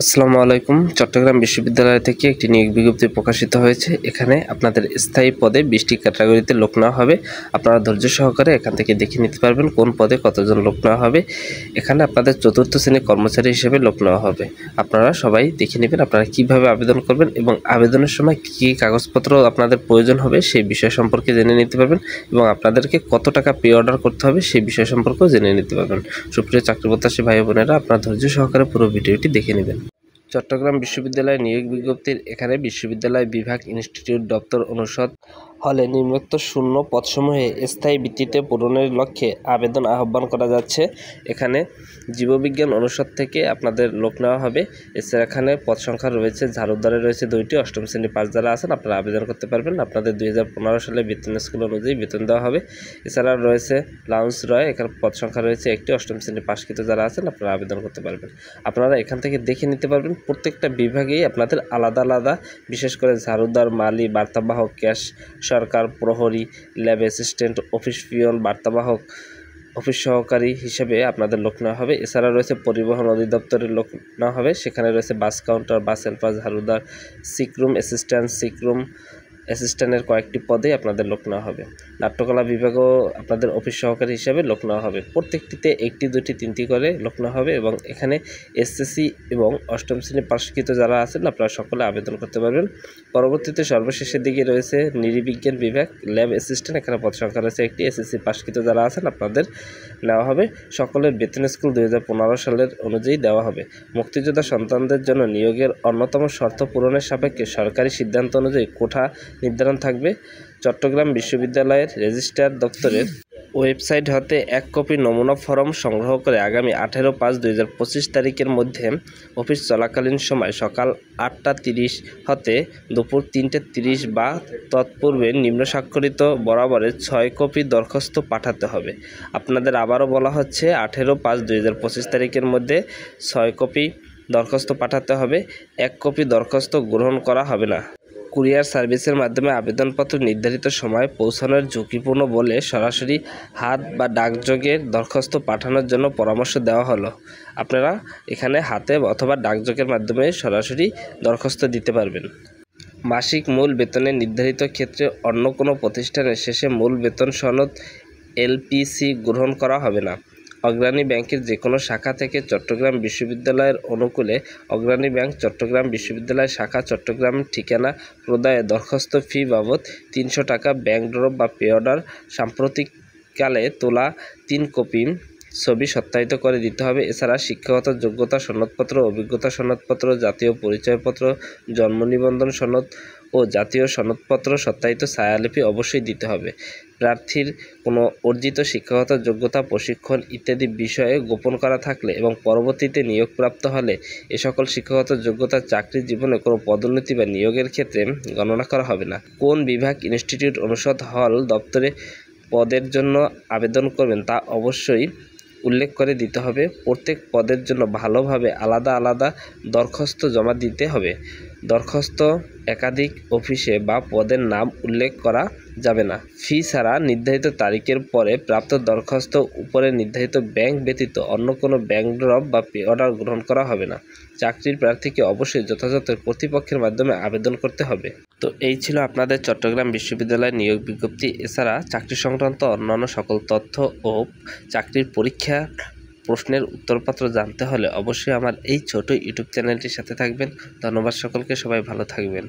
আসসালামু আলাইকুম। চট্টগ্রাম বিশ্ববিদ্যালয় থেকে একটি নিয়োগ বিজ্ঞপ্তি প্রকাশিত হয়েছে। এখানে আপনাদের স্থায়ী পদে 20টি ক্যাটাগরিতে লোক নেওয়া হবে। আপনারা ধৈর্য সহকারে এখান থেকে দেখে নিতে পারবেন কোন পদে কতজন লোক নেওয়া হবে। এখানে আপনাদের চতুর্থ শ্রেণীর কর্মচারী হিসেবে লোক নেওয়া হবে। আপনারা সবাই দেখে নেবেন আপনারা কিভাবে আবেদন করবেন এবং আবেদনের সময় কী কাগজপত্র আপনাদের প্রয়োজন হবে সেই বিষয় সম্পর্কে জেনে নিতে পারবেন এবং আপনাদেরকে কত টাকা পে অর্ডার করতে হবে সেই বিষয় সম্পর্কেও জেনে নিতে পারবেন। সুপ্রিয় চাকরি প্রত্যাশী ভাই বোনেরা, আপনারা ধৈর্য সহকারে পুরো ভিডিওটি দেখে নেবেন। চট্টগ্রাম বিশ্ববিদ্যালয় নিয়োগ বিজ্ঞপ্তির এখানে বিশ্ববিদ্যালয় বিভাগ, ইনস্টিটিউট, দপ্তর, অনুষদ হলে নিম্নোক্ত শূন্য পদসমূহে স্থায়ী ভিত্তিতে পূরণের লক্ষ্যে আবেদন আহ্বান করা যাচ্ছে। এখানে জীববিজ্ঞান অনুষদ থেকে আপনাদের লোক নেওয়া হবে। এছাড়া এখানে পদ সংখ্যা রয়েছে, ঝাড়ুদারে রয়েছে 2টি, অষ্টম শ্রেণী পাস যারা আছেন আপনারা আবেদন করতে পারবেন। আপনাদের 2015 সালে বেতন স্কুল অনুযায়ী বেতন দেওয়া হবে। এছাড়া রয়েছে লাউন্স রয়, এখানে পদ সংখ্যা রয়েছে 1টি, অষ্টম শ্রেণী পাসকৃত যারা আছেন আপনারা আবেদন করতে পারবেন। আপনারা এখান থেকে দেখে নিতে পারবেন প্রত্যেকটা বিভাগেই আপনাদের আলাদা আলাদা, বিশেষ করে ঝাড়ুদার, মালি, বার্তাবাহক, ক্যাশ সরকার, প্রহরী, ল্যাব অ্যাসিস্ট্যান্ট, অফিস পিয়ন, বার্তাবাহক, অফিস সহকারী হিসেবে আপনাদের লোক নেওয়া হবে। এছাড়া রয়েছে পরিবহন অধিদপ্তরের লোক নেওয়া হবে। সেখানে রয়েছে বাস কাউন্টার, বাস হেল্পার, ঝাড়ুদার, সিকরুম অ্যাসিস্ট্যান্ট, সিকরুম অ্যাসিস্ট্যান্টের কয়েকটি পদে আপনাদের লোক নেওয়া হবে। নাট্যকলা বিভাগও আপনাদের অফিস সহকারী হিসাবে লোক নেওয়া হবে। প্রত্যেকটিতে 1টি, 2টি, 3টি করে লোক নেওয়া হবে এবং এখানে এসএসসি এবং অষ্টম শ্রেণী পাসকৃত যারা আছেন আপনারা সকলে আবেদন করতে পারবেন। পরবর্তীতে সর্বশেষের দিকে রয়েছে নৃবিজ্ঞান বিভাগ, ল্যাব অ্যাসিস্ট্যান্ট, এখানে পদ সংখ্যা রয়েছে 1টি। এসএসসি পাসকৃত যারা আছেন আপনাদের নেওয়া হবে। সকলের বেতন স্কুল 2015 সালের অনুযায়ী দেওয়া হবে। মুক্তিযোদ্ধা সন্তানদের জন্য নিয়োগের অন্যতম শর্ত পূরণের সাপেক্ষে সরকারি সিদ্ধান্ত অনুযায়ী কোঠা নির্ধারণ থাকবে। চট্টগ্রাম বিশ্ববিদ্যালয়ের রেজিস্ট্রার দপ্তরের ওয়েবসাইট হতে 1 কপি নমুনা ফরম সংগ্রহ করে আগামী 18/5/2025 তারিখের মধ্যে অফিস চলাকালীন সময় সকাল 8টা 30 হতে দুপুর 3টা 30 বা তৎপূর্বে নিম্ন স্বাক্ষরিত বরাবরে 6 কপি দরখাস্ত পাঠাতে হবে। আপনাদের আবারও বলা হচ্ছে 18/5/2025 তারিখের মধ্যে 6 কপি দরখাস্ত পাঠাতে হবে। 1 কপি দরখাস্ত গ্রহণ করা হবে না। কুরিয়ার সার্ভিসের মাধ্যমে আবেদনপত্র নির্ধারিত সময়ে পৌঁছানোর ঝুঁকিপূর্ণ বলে সরাসরি হাত বা ডাকযোগে দরখাস্ত পাঠানোর জন্য পরামর্শ দেওয়া হলো। আপনারা এখানে হাতে অথবা ডাকযোগের মাধ্যমে সরাসরি দরখাস্ত দিতে পারবেন। মাসিক মূল বেতনের নির্ধারিত ক্ষেত্রে অন্য কোনো প্রতিষ্ঠানের শেষে মূল বেতন সনদ এলপিসি গ্রহণ করা হবে না। অগ্রণী ব্যাংকের যে কোনো শাখা থেকে চট্টগ্রাম বিশ্ববিদ্যালয়ের অনুকূলে অগ্রণী ব্যাংক, চট্টগ্রাম বিশ্ববিদ্যালয় শাখা, চট্টগ্রাম ঠিকানা প্রদায়ে দরখাস্ত ফি বাবদ 300 টাকা ব্যাংক ড্রপ বা পে অর্ডার সাম্প্রতিককালে তোলা 3 কপি ছবি সত্যায়িত করে দিতে হবে। এছাড়া শিক্ষাগত যোগ্যতা সনদপত্র, অভিজ্ঞতা সনদপত্র, জাতীয় পরিচয়পত্র, জন্ম নিবন্ধন সনদ ও জাতীয় সনদপত্র সত্যায়িত ছায়ালিপি অবশ্যই দিতে হবে। প্রার্থীর কোনো অর্জিত শিক্ষাগত যোগ্যতা, প্রশিক্ষণ ইত্যাদি বিষয়ে গোপন করা থাকলে এবং পরবর্তীতে নিয়োগপ্রাপ্ত হলে এ সকল শিক্ষাগত যোগ্যতা চাকরি জীবনে কোনো পদোন্নতি বা নিয়োগের ক্ষেত্রে গণনা করা হবে না। কোন বিভাগ, ইনস্টিটিউট, অনুষদ, হল, দপ্তরে পদের জন্য আবেদন করবেন তা অবশ্যই উল্লেখ করে দিতে হবে। প্রত্যেক পদের জন্য ভালোভাবে আলাদা আলাদা দরখাস্ত জমা দিতে হবে। দরখাস্ত একাধিক অফিসে বা পদের নাম উল্লেখ করা যাবে না। ফি ছাড়া নির্ধারিত তারিখের পরে প্রাপ্ত দরখাস্ত উপরে নির্ধারিত ব্যাংক ব্যতীত অন্য কোনো ব্যাংক ড্রপ বা পে অর্ডার গ্রহণ করা হবে না। চাকরির প্রার্থীকে অবশ্যই যথাযথ কর্তৃপক্ষের মাধ্যমে আবেদন করতে হবে। তো এই ছিল আপনাদের চট্টগ্রাম বিশ্ববিদ্যালয়ের নিয়োগ বিজ্ঞপ্তি। এছাড়া চাকরি সংক্রান্ত অন্যান্য সকল তথ্য ও চাকরির পরীক্ষা প্রশ্নের উত্তরপত্র জানতে হলে অবশ্যই আমার এই ছোট ইউটিউব চ্যানেলটির সাথে থাকবেন। ধন্যবাদ সকলকে, সবাই ভালো থাকবেন।